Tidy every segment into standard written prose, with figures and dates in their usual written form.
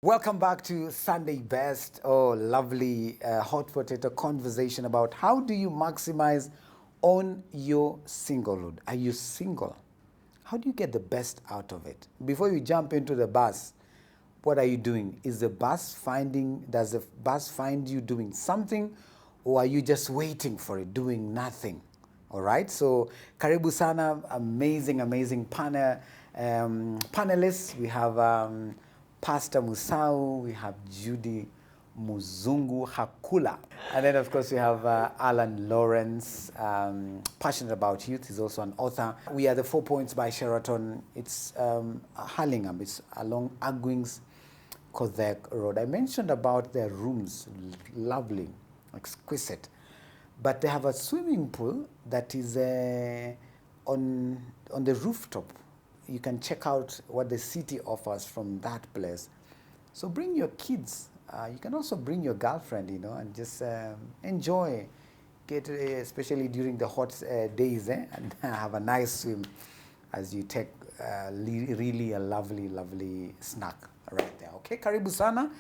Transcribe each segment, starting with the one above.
Welcome back to Sunday Best. Oh, lovely hot potato conversation about how do you maximize on your singlehood. Are you single? How do you get the best out of it? Before you jump into the bus, what are you doing? Does the bus find you doing something, or are you just waiting for it, doing nothing? All right, so karibu sana, amazing panelists. We have Pastor Musau, we have Judy Muzungu Hakula. And then, of course, we have Alan Lawrence, passionate about youth. He's also an author. We are the 4 Points by Sheraton. It's Hurlingham. It's along Agwings Kodhek Road. I mentioned about their rooms, lovely, exquisite. But they have a swimming pool that is on the rooftop. You can check out what the city offers from that place. So bring your kids. You can also bring your girlfriend, and just enjoy. Get especially during the hot days, and have a nice swim as you take really a lovely snack right there. Okay, karibu sana.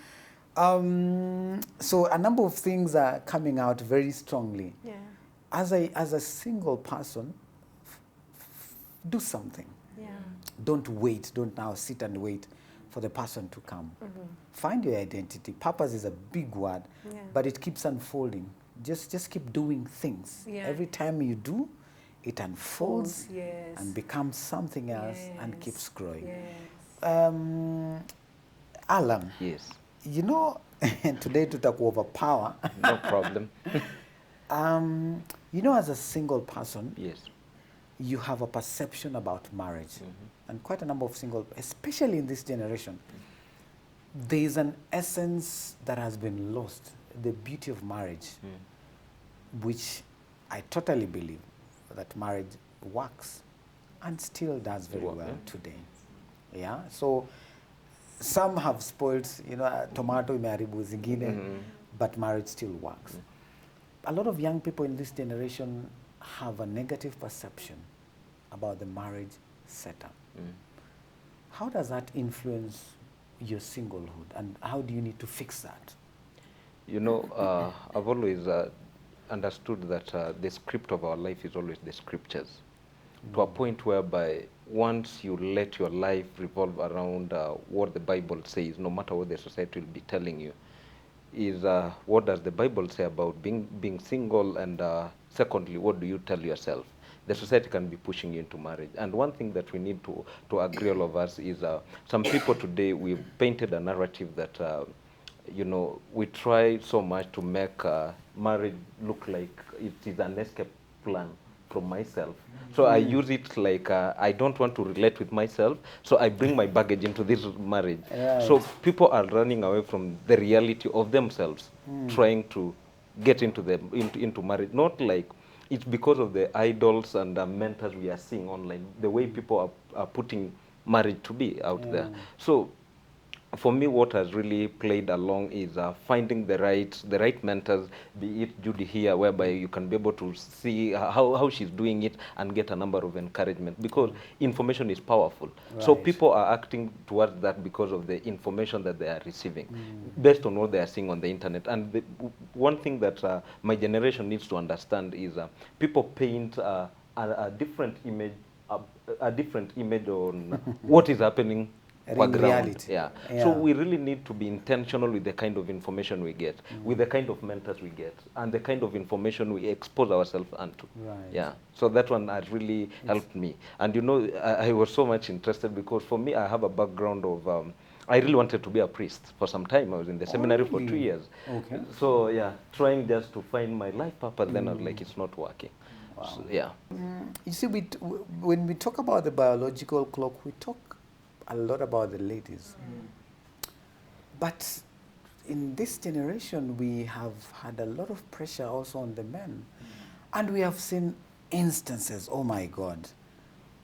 So a number of things are coming out very strongly. Yeah. As a single person, do something. Yeah. Don't wait. Don't now sit and wait for the person to come. Mm-hmm. Find your identity. Purpose is a big word, Yeah. but it keeps unfolding. Just keep doing things. Yeah. Every time you do, it unfolds Yes. and becomes something else and Yes. keeps growing. Yes. Alan, Yes, today tutaku overpower. no problem. As a single person, Yes. you have a perception about marriage. And quite a number of single, especially in this generation, there is an essence that has been lost, the beauty of marriage, which I totally believe that marriage works and still does very well today. Yeah, so some have spoiled, tomato imeharibu zingine, but marriage still works. A lot of young people in this generation have a negative perception about the marriage setup. How does that influence your singlehood, and how do you need to fix that? I've always understood that the script of our life is always the scriptures, to a point whereby once you let your life revolve around what the Bible says, no matter what the society will be telling you, is what does the Bible say about being single, and secondly, what do you tell yourself? The society can be pushing you into marriage. And one thing that we need to agree, all of us, is some people today, we've painted a narrative that, we try so much to make marriage look like it is an escape plan from myself. So I use it like I don't want to relate with myself, so I bring my baggage into this marriage. Right. So people are running away from the reality of themselves, trying to get into marriage. Not like it's because of the idols and the mentors we are seeing online, the way people are putting marriage to be out there. So for me, what has really played along is finding the right mentors, be it Judy here, whereby you can be able to see how she's doing it and get a number of encouragement, because information is powerful. Right. So people are acting towards that because of the information that they are receiving, based on what they are seeing on the internet. And one thing that my generation needs to understand is people paint a different image, a different image on what is happening. Reality. Yeah. So we really need to be intentional with the kind of information we get, with the kind of mentors we get, and the kind of information we expose ourselves unto. Right. Yeah. So that one has really helped me. And I was so much interested because for me, I have a background of I really wanted to be a priest for some time. I was in the seminary for 2 years. Okay. So yeah, trying just to find my life purpose, then I was like, it's not working. Wow. So, yeah. You see, when we talk about the biological clock, we talk a lot about the ladies. But in this generation, we have had a lot of pressure also on the men. And we have seen instances, oh my God,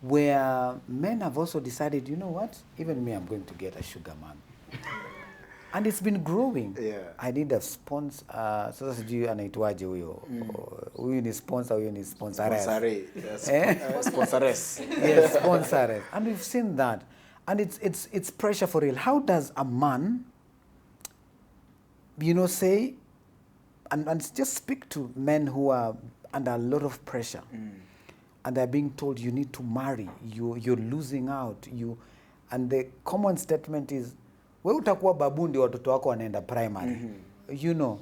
where men have also decided, you know what, even me, I'm going to get a sugar man. And it's been growing. Yeah. I need a sponsor. Sasa sijui anaitwaje huyo. Huyu ni sponsor, huyu ni sponsoress. Sponsoress. Yes, sponsoress. And we've seen that. And it's pressure for real. How does a man you know, say, and just speak to men who are under a lot of pressure. And they're being told you need to marry, you're losing out. And the common statement is, we utakuwa babu ndio watoto wako wanaenda primary. You know,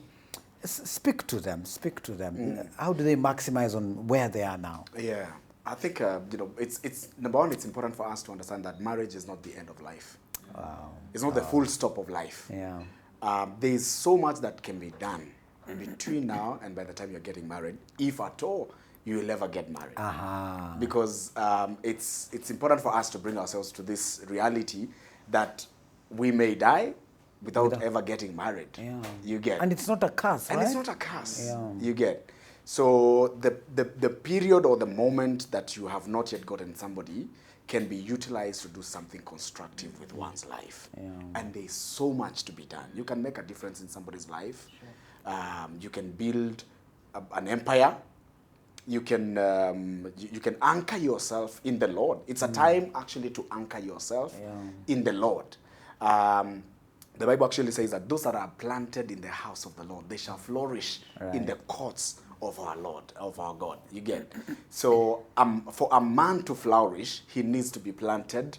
speak to them. How do they maximize on where they are now? Yeah, I think you know, it's number one. It's important for us to understand that marriage is not the end of life. Wow. It's not the full stop of life. Yeah. There's so much that can be done between now and by the time you're getting married, if at all you will ever get married. Because it's important for us to bring ourselves to this reality that we may die without ever getting married. Yeah. You get. And it's not a curse, And right? it's not a curse. Yeah. You get. So the period or the moment that you have not yet gotten somebody can be utilized to do something constructive with one's life. Yeah. And there's so much to be done. You can make a difference in somebody's life. You can build an empire. You can anchor yourself in the Lord. It's a time actually to anchor yourself in the Lord. The Bible actually says that those that are planted in the house of the Lord, they shall flourish in the courts of our Lord, of our God. You get? So for a man to flourish, he needs to be planted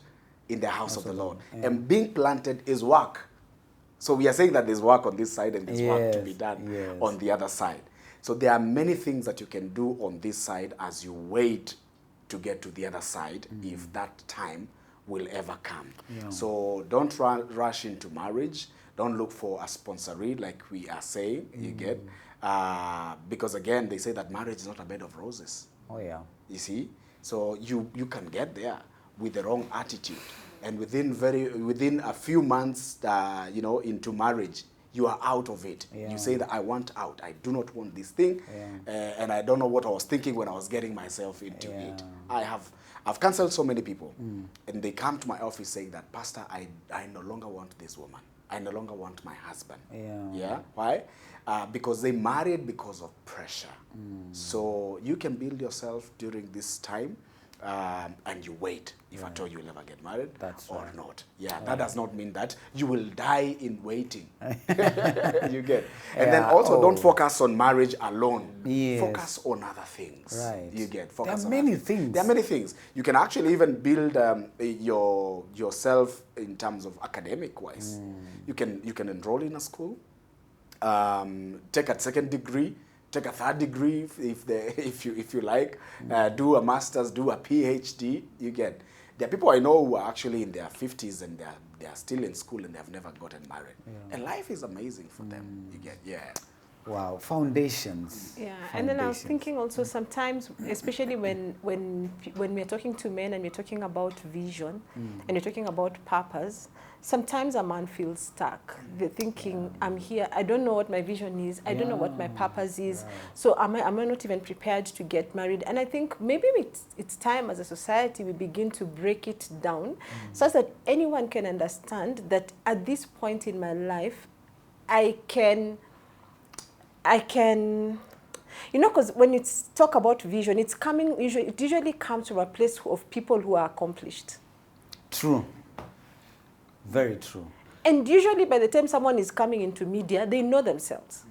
in the house of the Lord. And being planted is work. So we are saying that there's work on this side and there's work to be done on the other side. So there are many things that you can do on this side as you wait to get to the other side, if that time will ever come. So don't rush into marriage. Don't look for a sponsoree like we are saying, you get. Because again, they say that marriage is not a bed of roses. Oh yeah. You see? So you can get there with the wrong attitude. And within a few months, you know, into marriage, you are out of it. You say that I want out. I do not want this thing. And I don't know what I was thinking when I was getting myself into it. I've counseled so many people. And they come to my office saying that, Pastor, I no longer want this woman. I no longer want my husband. Yeah? Why? Because they married because of pressure. So you can build yourself during this time. And you wait if at all you'll ever get married or not. Yeah, that does not mean that you will die in waiting. You get. And then also don't focus on marriage alone. Focus on other things. Right. You get. There Focus are on many other things. There are many things. You can actually even build yourself in terms of academic wise. You can enroll in a school, take a second degree, take a third degree if you like, do a master's, do a PhD. You get. There are people I know who are actually in their 50s and they are still in school and they have never gotten married. And life is amazing for them. You get. Wow, foundations. Yeah, and then I was thinking also sometimes, especially when we're talking to men and we're talking about vision and you're talking about purpose, sometimes a man feels stuck. They're thinking, I'm here, I don't know what my vision is, I don't know what my purpose is, so am I not even prepared to get married? And I think maybe it's time as a society we begin to break it down so that anyone can understand that at this point in my life, I can, you know, because when you talk about vision, it usually comes from a place of people who are accomplished. True. Very true. And usually by the time someone is coming into media, they know themselves.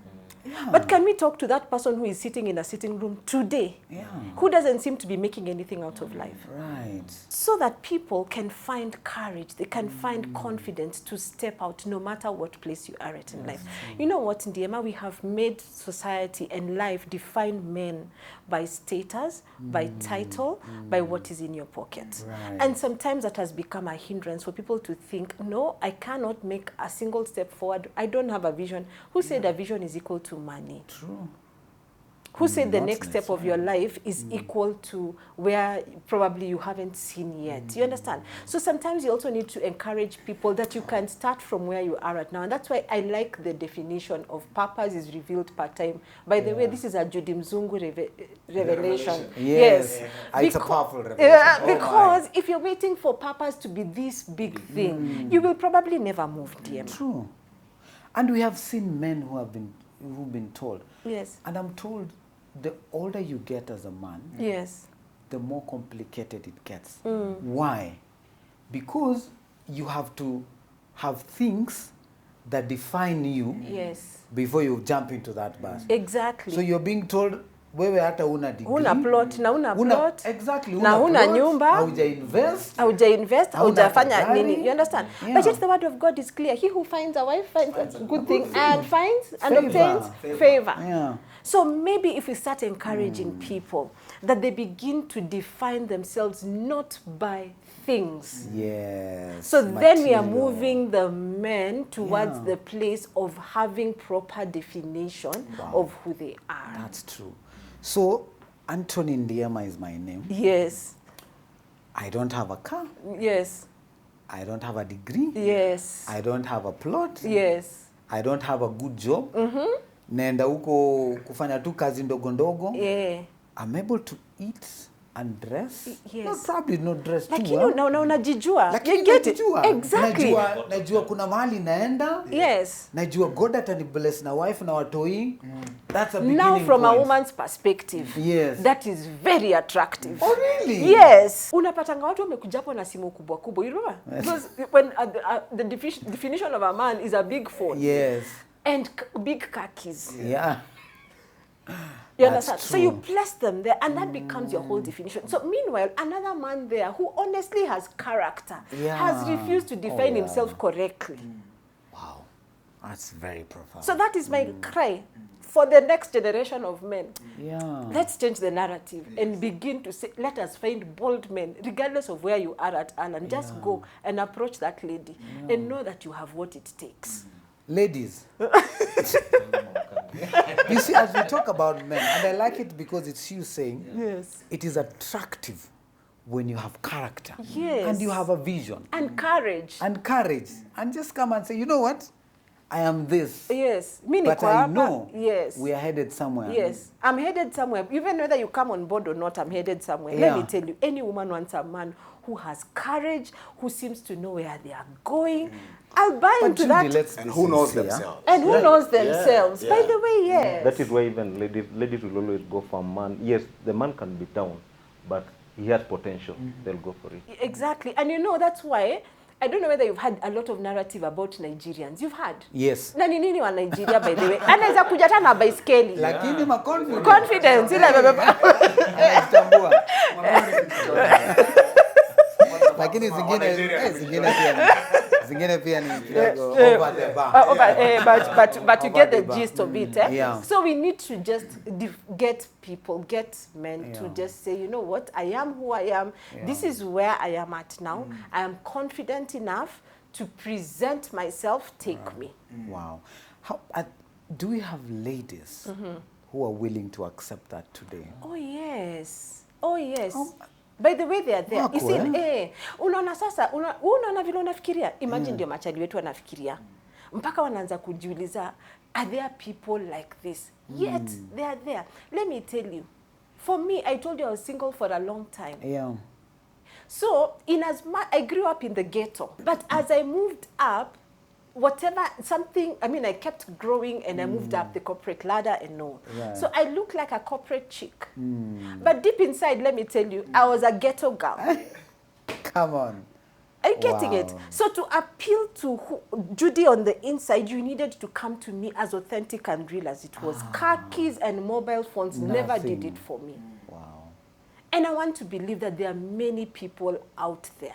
But can we talk to that person who is sitting in a sitting room today, who doesn't seem to be making anything out of life? Right. So that people can find courage, they can find confidence to step out no matter what place you are at in life. You know what, Ndiema, we have made society and life define men by status, by title, by what is in your pocket. Right. And sometimes that has become a hindrance for people to think, no, I cannot make a single step forward. I don't have a vision. Who said a vision is equal to money? True. Who said the next step of your life is equal to where probably you haven't seen yet? You understand? So sometimes you also need to encourage people that you can start from where you are right now. And that's why I like the definition of purpose is revealed part-time. By the way, this is a Judy Mzungu revelation. Yes. It's a powerful revelation. Because if you're waiting for purpose to be this big thing, you will probably never move, DM. True. And we have seen men who've been told. Yes. And I'm told the older you get as a man, the more complicated it gets. Why? Because you have to have things that define you Yes. before you jump into that bus. Exactly. So you're being told, wewe hata una degree. Una plot, na una plot. Exactly. Na una plot, nyumba. hauja invest. Hauja invest, haujafanya gari. nini. You understand? Yeah. But yet the word of God is clear. He who finds a wife finds a good thing and finds and Favor. obtains favor. Yeah. So maybe if we start encouraging people that they begin to define themselves not by things. Yes. So then we are material. moving the men towards Yeah. the place of having proper definition of who they are. That's true. So Anthony Ndiema is my name. Yes. I don't have a car. Yes. I don't have a degree. Yes. I don't have a plot. Yes. I don't have a good job. Naenda huko kufanya tu kazi ndogo ndogo. Yeah. I'm able to eat and dress. Yes. Not probably not dress too Lakini well. unajijua. Lakini You get it. najua. Exactly. Najua kuna mahali naenda. Yes. Najua God atanibless na wife na watoi. That's a beginning Now from point. a woman's perspective, Yes. that is very attractive. Oh really? Yes. Unapatanga watu wamekuja hapo na simu kubwa kubwa. You remember? Because when the definition of a man is a big phone. Yes. And big car keys. Yeah. You That's understand? So you true. place them there and that becomes your whole definition. So meanwhile, another man there who honestly has character, Yeah. has refused to define yeah. himself correctly. Wow. That's very profound. So that is my cry for the next generation of men. Yeah. Let's change the narrative and begin to say, let us find bold men, regardless of where you are at, and just go and approach that lady and know that you have what it takes. Ladies. You see, as we talk about men, and I like it because it's you saying, Yes. it is attractive when you have character. Yes. And you have a vision. And courage. And courage. And just come and say, you know what? I am this. Yes. Me But niko I hapa. know Yes. we are headed somewhere. Yes, I'm headed somewhere. Even whether you come on board or not, I'm headed somewhere. Yeah. Let me tell you, any woman wants a man who has courage, who seems to know where they are going. I'll buy But into Judy, that. let's And be who knows sincere. themselves. And who knows themselves. yeah. By the way, yes. That is why even ladies will always go for a man. Yes, the man can be down, but he has potential. They'll go for it. Exactly. And you know, that's why, I don't know whether you've had a lot of narrative about Nigerians. You've had. Yes. Na ni nini wa Nigeria, by the way? Anaweza kuja hata na baiskeli. Lakini ma-confidence. Confidence. Ile Anajitambua. Lakini zingine pia ni kidogo over the bar. But you get the gist of it. Yeah. So we need to just get men to Yeah. just say, you know what, I am who I am. Yeah. This is where I am at now. I am confident enough to present myself. Take me. Wow. Do we have ladies who are willing to accept that today? Oh yes. Oh yes. Oh. By the way, they are there. You Wako, see, unaona sasa, unaona vile unafikiria. Imagine ndio machali wetu wanafikiria. Mpaka wanaanza kujiuliza, are there people like this? Yet, they are there. Let me tell you. For me, I told you I was single for a long time. Yeah. So, I grew up in the ghetto. But as I moved up, I kept growing and I moved up the corporate ladder and all. Right. So I look like a corporate chick. But deep inside, let me tell you, I was a ghetto girl. Come on. Are you getting it? Wow. So to appeal to Judy on the inside, you needed to come to me as authentic and real as it was. Car keys and mobile phones never did Nothing. it for me. Wow. And I want to believe that there are many people out there.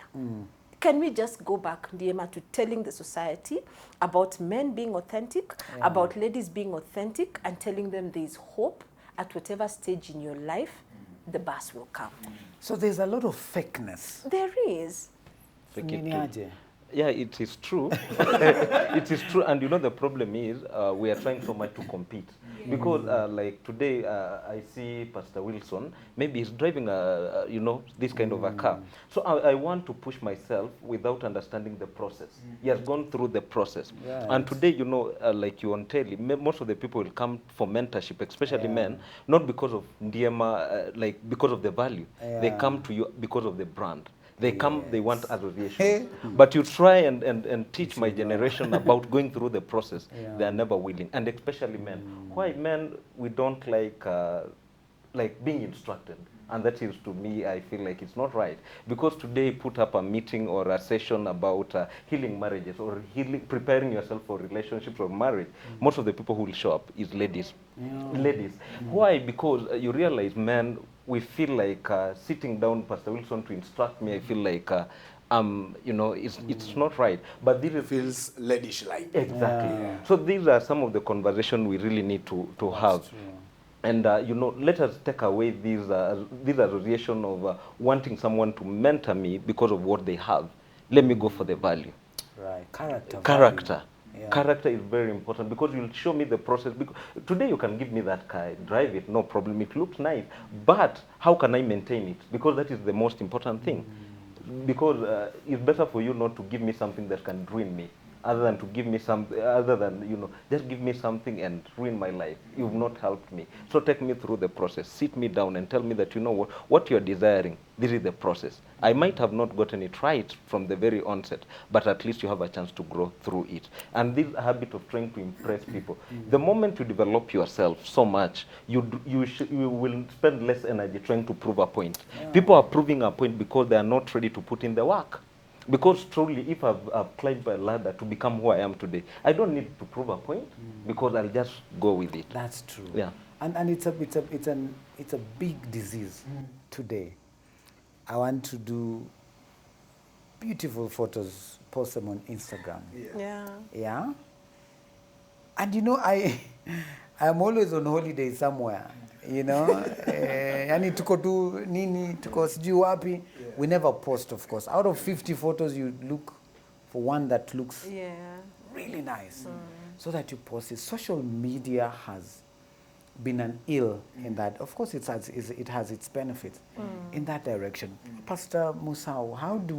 Can we just go back, Ndiema, to telling the society about men being authentic, about ladies being authentic, and telling them there is hope at whatever stage in your life, the bus will come. So there's a lot of fakeness. There is. Fake it Nini too. aje? Yeah, it is true. It is true, and you know the problem is we are trying so much to compete. Because like today, I see Pastor Wilson. Maybe he's driving this kind of a car. So I want to push myself without understanding the process. He has gone through the process, Right. and today, like you on telly, most of the people will come for mentorship, especially men, not because of Ndiema, like because of the value. They Yeah. come to you because of the brand. They come, they want association. But you try and teach my generation about going through the process. Yeah. They are never willing, and especially men. Why men, we don't like being instructed. And that is, to me, I feel like it's not right. Because today, put up a meeting or a session about healing marriages or preparing yourself for relationships or marriage. Most of the people who will show up is ladies. Ladies. Why? Because you realize, men, we feel like sitting down, Pastor Wilson, to instruct me, I feel like, it's not right. But this is... Feels ladyish-like. Exactly. So these are some of the conversations we really need to have. True. And, let us take away this association of wanting someone to mentor me because of what they have. Let me go for the value. Right. Character. Character. Yeah. Character is very important because you'll show me the process. Because today you can give me that car, drive it, no problem. It looks nice. But how can I maintain it? Because that is the most important thing. Because it's better for you not to give me something that can ruin me. Other than to give me just give me something and ruin my life. You've not helped me. So take me through the process. Sit me down and tell me that, what you're desiring, this is the process. I might have not gotten it right from the very onset, but at least you have a chance to grow through it. And this habit of trying to impress people, the moment you develop yourself so much, you will spend less energy trying to prove a point. People are proving a point because they are not ready to put in the work. Because truly, if I've climbed a ladder to become who I am today, I don't need to prove a point because I'll just go with it. That's true. Yeah. And it's a big disease today. I want to do beautiful photos, post them on Instagram. Yeah. Yeah. And I'm always on holiday somewhere. Yani tuko tu nini, tuko sijui wapi. We never post, of course. Out of 50 photos, you look for one that looks really nice, so that you post it. Social media has been an ill in that. Of course, it has its benefits in that direction. Pastor Musau, how do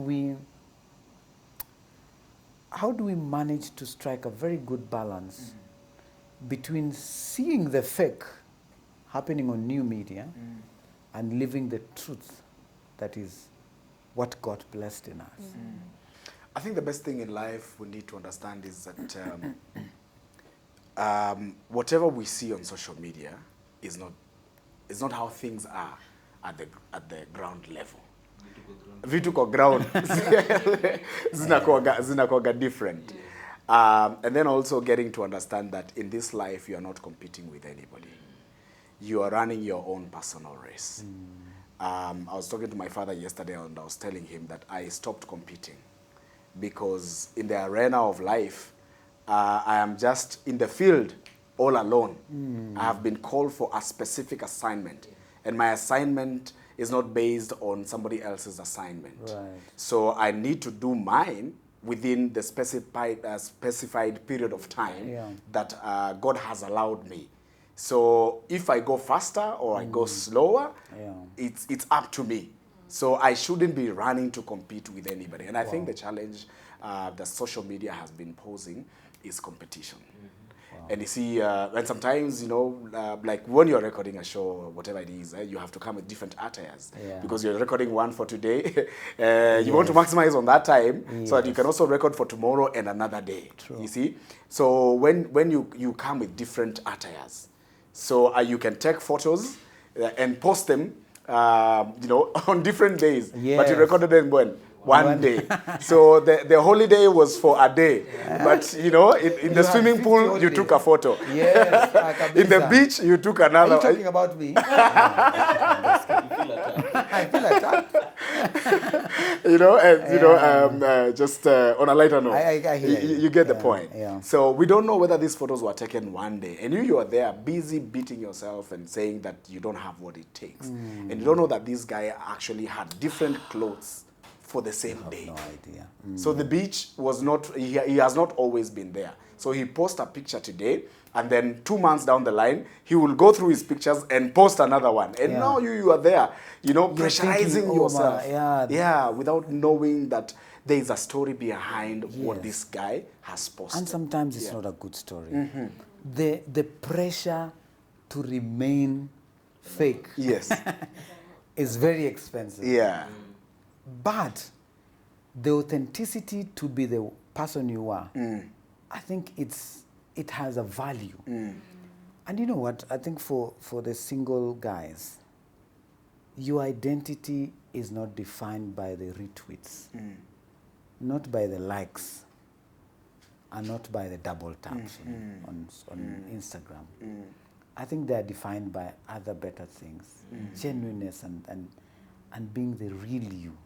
we manage to strike a very good balance between seeing the fake happening on new media and living the truth that is what God blessed in us? I think the best thing in life we need to understand is that whatever we see on social media is not how things are at the ground level. Vitu kwa ground zinakuwaga different. And then also getting to understand that in this life you are not competing with anybody. You are running your own personal race. I was talking to my father yesterday and I was telling him that I stopped competing because in the arena of life, I am just in the field all alone. I have been called for a specific assignment, and my assignment is not based on somebody else's assignment. Right. So I need to do mine within the specified period of time that God has allowed me. So if I go faster or I go slower, it's up to me. So I shouldn't be running to compete with anybody. And I think the challenge that social media has been posing is competition. And you see, and sometimes, like when you're recording a show or whatever it is, you have to come with different attires. Because you're recording one for today. You want to maximize on that time so that you can also record for tomorrow and another day. True. You see? So when you come with different attires, so you can take photos and post them, on different days. But you recorded them when? One day. So the holiday was for a day. But, in the swimming pool, holidays. You took a photo. Yes. In the beach, you took another. Are you talking about me? I feel attacked. Just on a lighter note, I hear you get the point. Yeah. So we don't know whether these photos were taken one day, and you are there busy beating yourself and saying that you don't have what it takes, and you don't know that this guy actually had different clothes for the same day. No idea. So the beach was not, he has not always been there. So he posts a picture today, and then 2 months down the line, he will go through his pictures and post another one. And now you are there, pressurizing yourself. Without knowing that there is a story behind what this guy has posted. And sometimes it's not a good story. The pressure to remain fake is very expensive. But the authenticity to be the person you are, I think it has a value. And you know what? I think for the single guys, your identity is not defined by the retweets, not by the likes, and not by the double taps on Instagram. I think they are defined by other better things, genuineness and being the real you.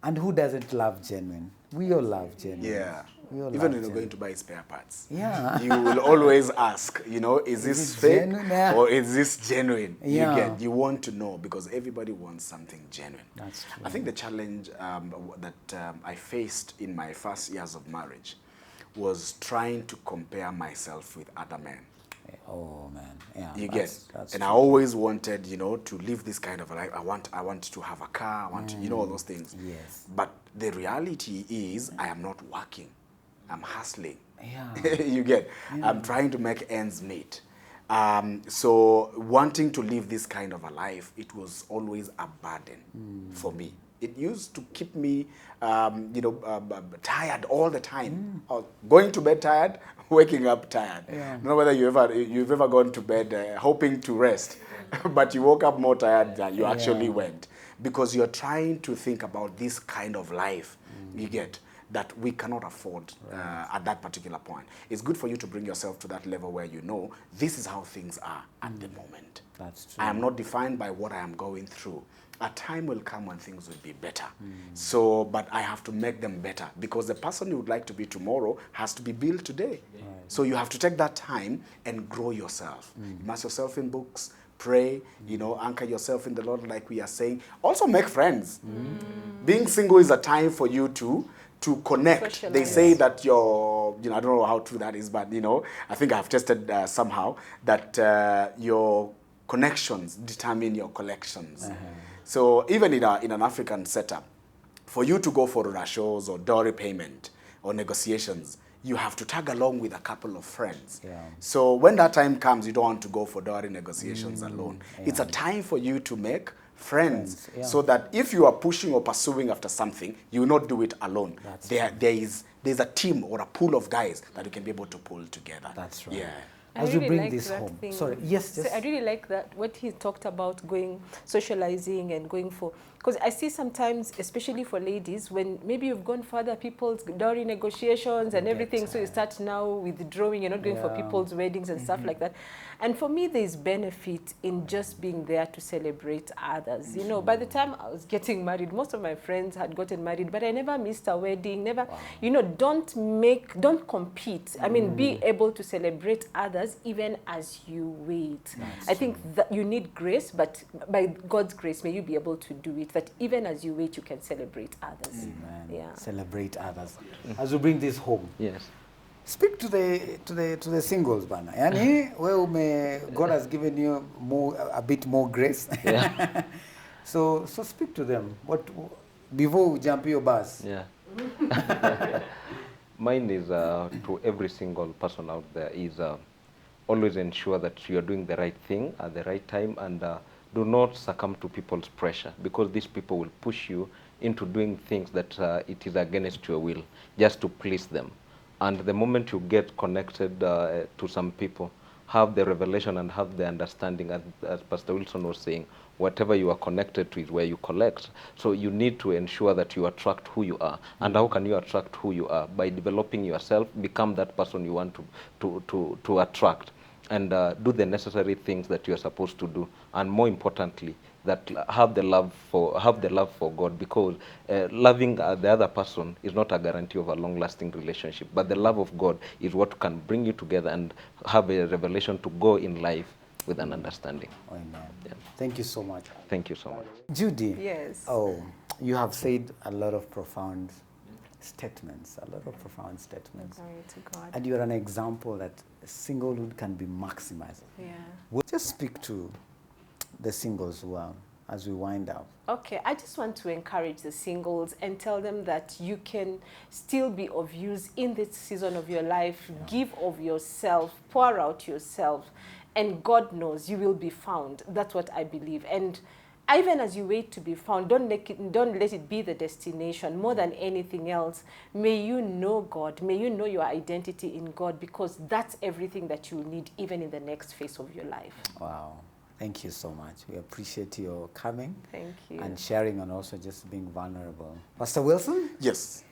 And who doesn't love genuine? We all love genuine. Yeah. We all Even love when you're going genuine. to buy spare parts. Yeah. You will always ask, you know, is this it fake genuine? Yeah. or is this genuine? Yeah. You want to know because everybody wants something genuine. That's true. I think the challenge that I faced in my first years of marriage was trying to compare myself with other men. Oh man, yeah. You get, that's and true. I always wanted, you know, to live this kind of a life. I want to have a car. I want to, you know, all those things. Yes. But the reality is, I am not working. I'm hustling. Yeah. You get, I'm trying to make ends meet. So wanting to live this kind of a life, it was always a burden for me. It used to keep me, you know, tired all the time. Going to bed tired, waking up tired. Yeah. I don't know whether you've ever gone to bed hoping to rest, but you woke up more tired than you actually went, because you're trying to think about this kind of life. You get that we cannot afford at that particular point. It's good for you to bring yourself to that level where you know this is how things are at the moment. That's true. I am not defined by what I am going through. A time will come when things will be better. So, but I have to make them better, because the person you would like to be tomorrow has to be built today. So you have to take that time and grow yourself. Immerse yourself in books, pray, you know, anchor yourself in the Lord like we are saying. Also make friends. Being single is a time for you to connect. Socialize. They say that your, you know, I don't know how true that is, but, you know, I think I've tested somehow that your connections determine your collections. So even in an African setup, for you to go for rashos or dowry payment or negotiations, you have to tag along with a couple of friends. Yeah. So when that time comes, you don't want to go for dowry negotiations alone. It's a time for you to make friends, so that if you are pushing or pursuing after something, you will not do it alone. There's a team or a pool of guys that you can be able to pull together. That's right. Yeah. As I we really bring like this that home. thing. Sorry, yes, So yes. I really like that, what he talked about, going, socializing and going for, because I see sometimes, especially for ladies, when maybe you've gone for other people's dowry negotiations and everything, so you start now withdrawing, you're not going for people's weddings and stuff like that. And for me, there's benefit in just being there to celebrate others. You know, by the time I was getting married, most of my friends had gotten married, but I never missed a wedding, never, you know, don't compete. I mean, be able to celebrate others even as you wait. I think that you need grace, but by God's grace, may you be able to do it, that even as you wait, you can celebrate others. Amen. Yeah. Celebrate others. As we bring this home. Yes. Speak to the singles, bana. Yani, God has given you a bit more grace. Yeah. So speak to them. Before we jump your bus. Yeah. Mine is to every single person out there is always ensure that you are doing the right thing at the right time, and do not succumb to people's pressure, because these people will push you into doing things that it is against your will, just to please them. And the moment you get connected to some people, have the revelation and have the understanding, as Pastor Wilson was saying, whatever you are connected to is where you collect. So you need to ensure that you attract who you are. And how can you attract who you are? By developing yourself, become that person you want to attract, and do the necessary things that you are supposed to do. And more importantly, that have the love for God, because loving the other person is not a guarantee of a long-lasting relationship. But the love of God is what can bring you together and have a revelation to go in life with an understanding. Amen. Yeah. Thank you so much. Thank you so much. Judy. Yes. Oh, you have said a lot of profound statements, Glory to God. And you're an example that singlehood can be maximized. Yeah. We'll just speak to the singles as we wind up. Okay, I just want to encourage the singles and tell them that you can still be of use in this season of your life. Give of yourself, pour out yourself, and God knows you will be found. That's what I believe. And even as you wait to be found, don't let it be the destination. More than anything else, may you know God. May you know your identity in God, because that's everything that you need even in the next phase of your life. Wow. Thank you so much. We appreciate your coming Thank you. and sharing and also just being vulnerable. Pastor Wilson, Yes.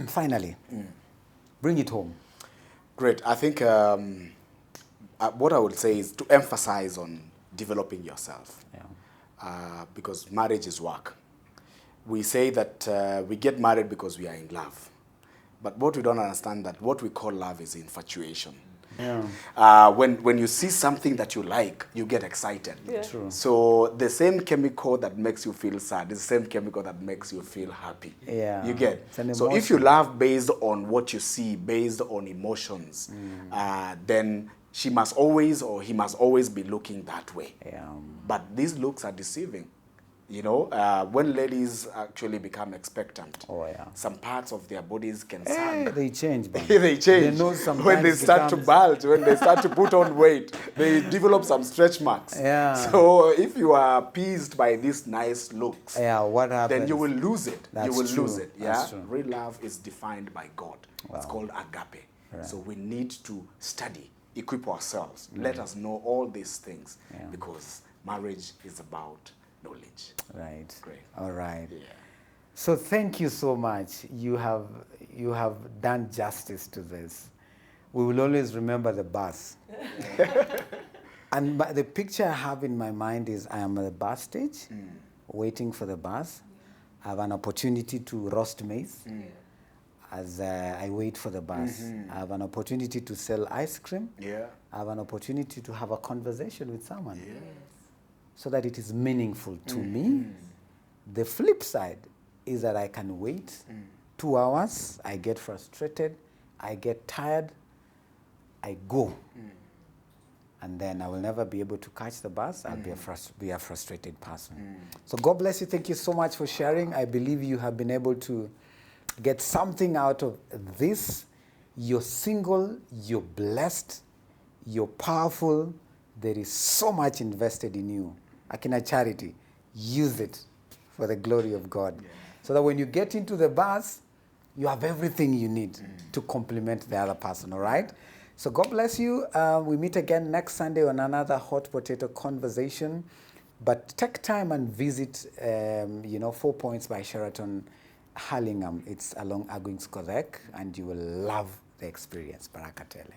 finally, bring it home. Great. I think what I would say is to emphasize on developing yourself. Yeah. Because marriage is work. We say that we get married because we are in love. But what we don't understand that what we call love is infatuation. Yeah. When you see something that you like, you get excited. Yeah. True. So the same chemical that makes you feel sad is the same chemical that makes you feel happy. Yeah. You get? It's an So if you emotion. love based on what you see, based on emotions, then she must always or he must always be looking that way. Yeah. But these looks are deceiving. You know, when ladies actually become expectant, Oh, yeah. some parts of their bodies can Hey, sag. they change, man. They change. They know When they sometimes start to becomes- bulge, when they start to put on weight, they develop some stretch marks. Yeah. So if you are appeased by these nice looks, Yeah, what happens? then you will lose it. That's you will true. lose it. Yeah. That's true. Real love is defined by God. It's Wow. called agape. Right. So we need to study, equip ourselves. Let us know all these things Yeah. because marriage is about knowledge. Right. Great. All right. Yeah. So thank you so much. You have done justice to this. We will always remember the bus. And the picture I have in my mind is I am at the bus stage, waiting for the bus. I have an opportunity to roast maize as I wait for the bus. I have an opportunity to sell ice cream. Yeah. I have an opportunity to have a conversation with someone so that it is meaningful to me. The flip side is that I can wait 2 hours, I get frustrated, I get tired, I go. And then I will never be able to catch the bus. I'll be a frustrated person. So God bless you. Thank you so much for sharing. I believe you have been able to get something out of this. You're single, you're blessed, you're powerful. There is so much invested in you. Akina Charity, use it for the glory of God. So that when you get into the bus, you have everything you need to complement the other person, all right? So God bless you. We meet again next Sunday on another hot potato conversation. But take time and visit, 4 Points by Sheraton, Hurlingham. It's along Aguinscorrek, and you will love the experience. Barakatele.